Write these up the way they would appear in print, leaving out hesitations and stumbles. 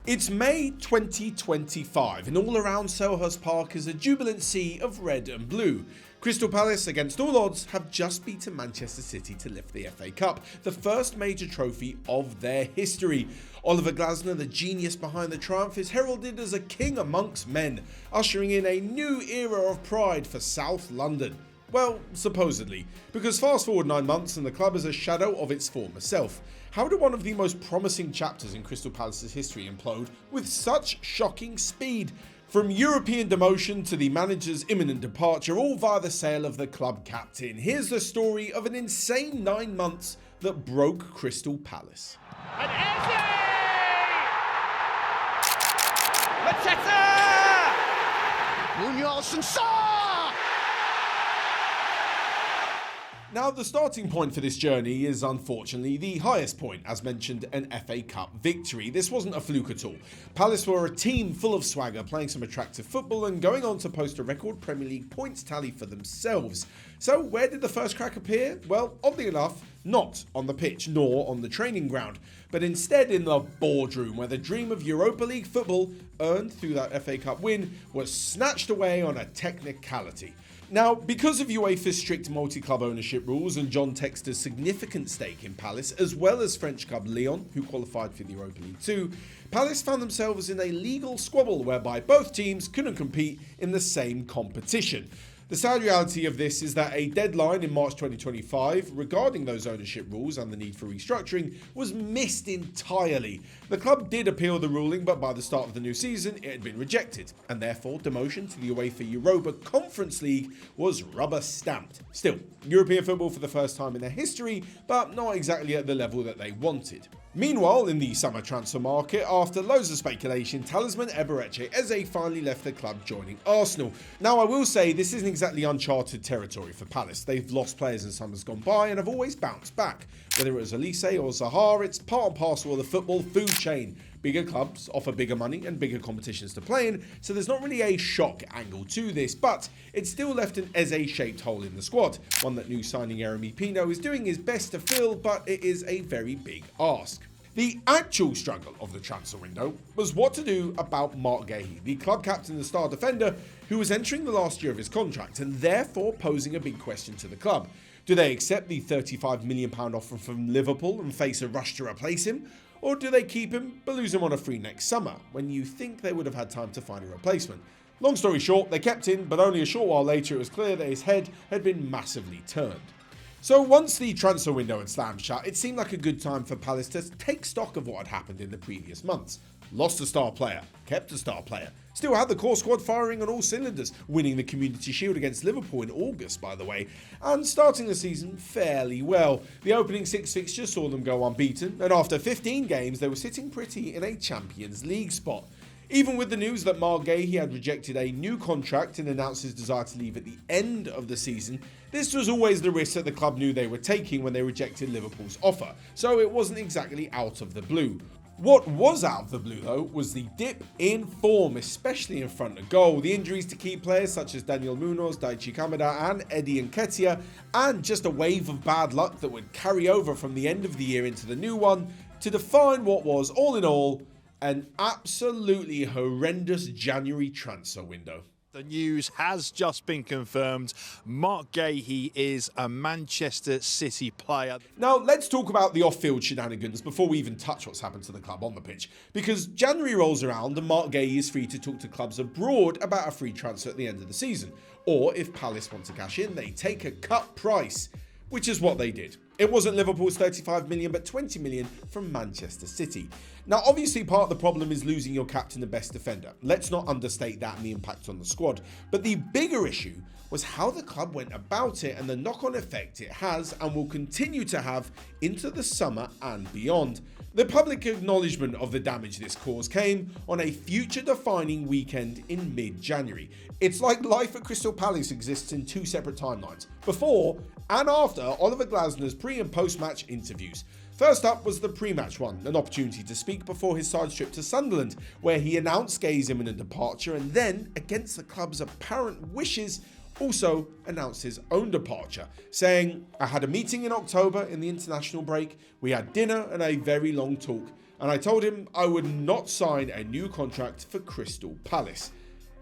It's May 2025 and all around Selhurst Park is a jubilant sea of red and blue. Crystal Palace, against all odds, have just beaten Manchester City to lift the FA Cup, the first major trophy of their history. 𝗕𝗏𝗧𝗏𝗧, the genius behind the triumph, is heralded as a king amongst men, ushering in a new era of pride for South London. Well, supposedly, because fast forward 9 months and the club is a shadow of its former self. How did one of the most promising chapters in Crystal Palace's history implode with such shocking speed? From European demotion to the manager's imminent departure, all via the sale of the club captain. Here's the story of an insane 9 months that broke Crystal Palace. And mateta! Munoz and Now, the starting point for this journey is unfortunately the highest point, as mentioned, an FA Cup victory. This wasn't a fluke at all. Palace were a team full of swagger, playing some attractive football and going on to post a record Premier League points tally for themselves. So where did the first crack appear? Well, oddly enough, not on the pitch nor on the training ground, but instead in the boardroom, where the dream of Europa League football, earned through that FA Cup win, was snatched away on a technicality. Now, because of UEFA's strict multi-club ownership rules and John Textor's significant stake in Palace, as well as French club Lyon, who qualified for the Europa League 2, Palace found themselves in a legal squabble whereby both teams couldn't compete in the same competition. The sad reality of this is that a deadline in March 2025 regarding those ownership rules and the need for restructuring was missed entirely. The club did appeal the ruling, but by the start of the new season it had been rejected, and therefore demotion to the UEFA Europa Conference League was rubber stamped. Still, European football for the first time in their history, but not exactly at the level that they wanted. Meanwhile, in the summer transfer market, after loads of speculation, talisman 𝗘𝗫𝗧𝗏𝗧𝗏 as a finally left the club, joining Arsenal. Now, I will say this isn't exactly uncharted territory for Palace. They've lost players in summers gone by and have always bounced back. Whether it was 𝗘𝗫𝗧𝗏 or Zaha, it's part and parcel of the football food chain. Bigger clubs offer bigger money and bigger competitions to play in, so there's not really a shock angle to this, but it's still left an Eze-shaped hole in the squad, one that new signing 𝗘𝗫𝗍𝗏𝗏 is doing his best to fill, but it is a very big ask. The actual struggle of the transfer window was what to do about 𝗦𝗶𝗴𝗍, the club captain and star defender who was entering the last year of his contract and therefore posing a big question to the club. Do they accept the £35 million offer from Liverpool and face a rush to replace him? Or do they keep him but lose him on a free next summer, when you think they would have had time to find a replacement? Long story short, they kept him, but only a short while later it was clear that his head had been massively turned. So once the transfer window had slammed shut, it seemed like a good time for Palace to take stock of what had happened in the previous months. Lost a star player, kept a star player, still had the core squad firing on all cylinders, winning the Community Shield against Liverpool in August, by the way, and starting the season fairly well. The opening 6 fixtures saw them go unbeaten, and after 15 games they were sitting pretty in a Champions League spot. Even with the news that 𝗦𝗶𝗴𝗍𝗏 had rejected a new contract and announced his desire to leave at the end of the season, this was always the risk that the club knew they were taking when they rejected Liverpool's offer, so it wasn't exactly out of the blue. What was out of the blue, though, was the dip in form, especially in front of goal. The injuries to key players such as Daniel Munoz, 𝗘𝗫𝗓𝗏𝗧𝗏𝗏 and Eddie Nketiah, and just a wave of bad luck that would carry over from the end of the year into the new one to define what was, all in all, an absolutely horrendous January transfer window. The news has just been confirmed. 𝗦𝗶𝗴𝗍𝗏 is a Manchester City player. Now, let's talk about the off-field shenanigans before we even touch what's happened to the club on the pitch. Because January rolls around and 𝗦𝗶𝗏𝗍𝗏 is free to talk to clubs abroad about a free transfer at the end of the season. Or, if Palace want to cash in, they take a cut price, which is what they did. It wasn't Liverpool's 35 million, but 20 million from Manchester City. Now, obviously, part of the problem is losing your captain and best defender. Let's not understate that and the impact on the squad. But the bigger issue was how the club went about it and the knock-on effect it has and will continue to have into the summer and beyond. The public acknowledgement of the damage this caused came on a future-defining weekend in mid-January. It's like life at Crystal Palace exists in 2 separate timelines, before and after 𝗕𝗏𝗏𝗏𝗏's pre- and post-match interviews. First up was the pre-match one, an opportunity to speak before his side trip to Sunderland, where he announced 𝗘𝗫𝗓𝗏𝗏𝗏's imminent departure and then, against the club's apparent wishes, also announced his own departure, saying, "I had a meeting in October in the international break, we had dinner and a very long talk. and I told him I would not sign a new contract for Crystal Palace.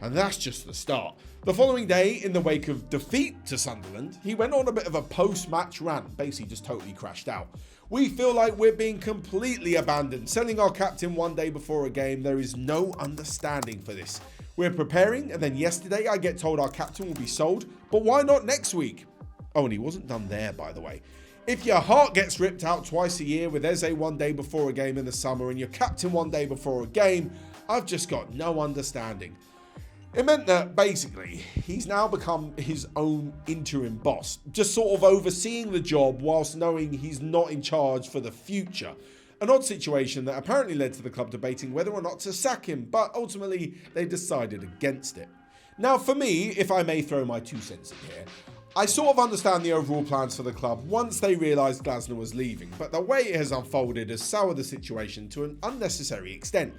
And that's just the start. The following day, in the wake of defeat to Sunderland, he went on a bit of a post-match rant, basically just totally crashed out. We feel like we're being completely abandoned, selling our captain one day before a game. There is no understanding for this. We're preparing, and then yesterday I get told our captain will be sold, but why not next week? Oh, and he wasn't done there, by the way. If your heart gets ripped out twice a year with Eze one day before a game in the summer and your captain one day before a game, I've just got no understanding. It meant that, basically, he's now become his own interim boss, just sort of overseeing the job whilst knowing he's not in charge for the future. An odd situation that apparently led to the club debating whether or not to sack him, but ultimately they decided against it. Now, for me, if I may throw my 2 cents in here, I sort of understand the overall plans for the club once they realised Gsn was leaving, but the way it has unfolded has soured the situation to an unnecessary extent.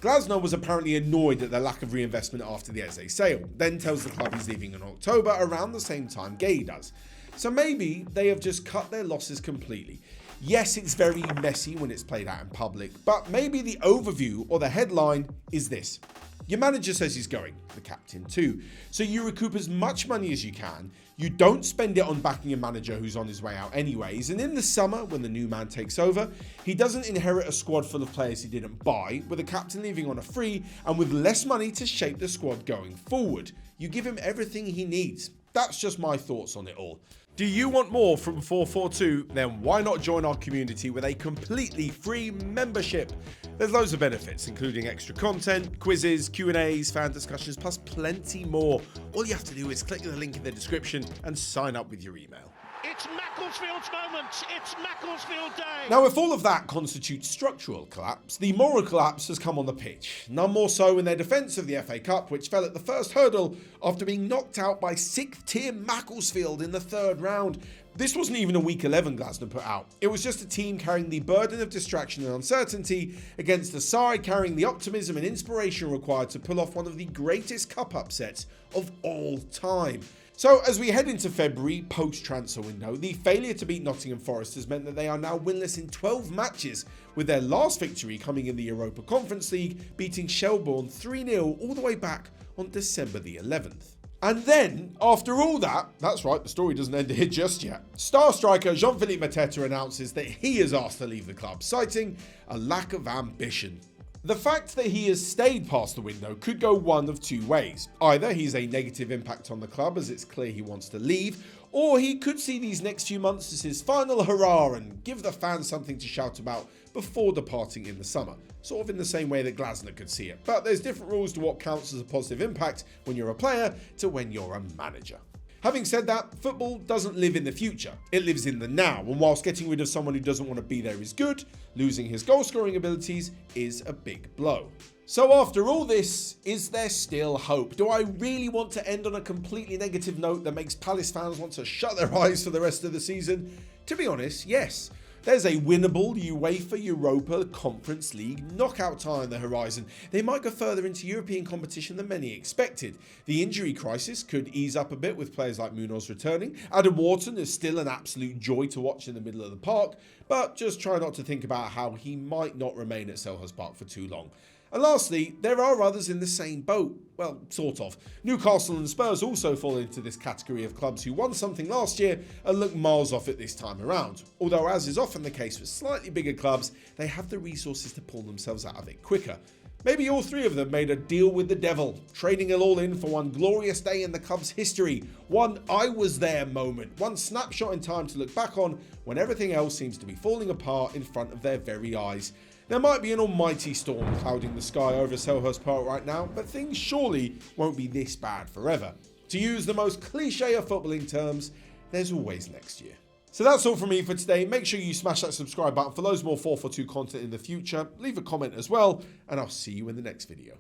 Gsn was apparently annoyed at the lack of reinvestment after the Eze sale, then tells the club he's leaving in October around the same time Gay does. So maybe they have just cut their losses completely. Yes, it's very messy when it's played out in public, but maybe the overview or the headline is this. Your manager says he's going, the captain too, so you recoup as much money as you can, you don't spend it on backing a manager who's on his way out anyways, and in the summer, when the new man takes over, he doesn't inherit a squad full of players he didn't buy, with the captain leaving on a free, and with less money to shape the squad going forward. You give him everything he needs. That's just my thoughts on it all. Do you want more from 442? Then why not join our community with a completely free membership? There's loads of benefits, including extra content, quizzes, Q&As, fan discussions, plus plenty more. All you have to do is click the link in the description and sign up with your email. It's Macclesfield's moment. It's Macclesfield Day. Now, if all of that constitutes structural collapse, the moral collapse has come on the pitch. None more so in their defence of the FA Cup, which fell at the first hurdle after being knocked out by 6th tier Macclesfield in the 3rd round. This wasn't even a week 11 Gsn put out. It was just a team carrying the burden of distraction and uncertainty against a side carrying the optimism and inspiration required to pull off one of the greatest cup upsets of all time. So as we head into February post-transfer window, the failure to beat Nottingham Forest has meant that they are now winless in 12 matches, with their last victory coming in the Europa Conference League, beating Shelbourne 3-0 all the way back on December the 11th. And then, after all that, that's right, the story doesn't end here just yet, star striker 𝗕𝗫𝗏𝗏 Mateta announces that he is asked to leave the club, citing a lack of ambition. The fact that he has stayed past the window could go one of 2 ways. Either he's a negative impact on the club as it's clear he wants to leave, or he could see these next few months as his final hurrah and give the fans something to shout about before departing in the summer. Sort of in the same way that Gsn could see it. But there's different rules to what counts as a positive impact when you're a player to when you're a manager. Having said that, football doesn't live in the future, it lives in the now, and whilst getting rid of someone who doesn't want to be there is good, losing his goal-scoring abilities is a big blow. So after all this, is there still hope? Do I really want to end on a completely negative note that makes Palace fans want to shut their eyes for the rest of the season? To be honest, yes. There's a winnable UEFA Europa Conference League knockout tie on the horizon. They might go further into European competition than many expected. The injury crisis could ease up a bit with players like Munoz returning. 𝗕𝗏𝗏𝗏 is still an absolute joy to watch in the middle of the park, but just try not to think about how he might not remain at Selhurst Park for too long. And lastly, there are others in the same boat. Well, sort of. Newcastle and Spurs also fall into this category of clubs who won something last year and look miles off it this time around. Although, as is often the case with slightly bigger clubs, they have the resources to pull themselves out of it quicker. Maybe all 3 of them made a deal with the devil, trading it all in for one glorious day in the club's history, one I was there moment, one snapshot in time to look back on when everything else seems to be falling apart in front of their very eyes. There might be an almighty storm clouding the sky over Selhurst Park right now, but things surely won't be this bad forever. To use the most cliche of footballing terms, there's always next year. So that's all from me for today. Make sure you smash that subscribe button for loads more 442 content in the future. Leave a comment as well, and I'll see you in the next video.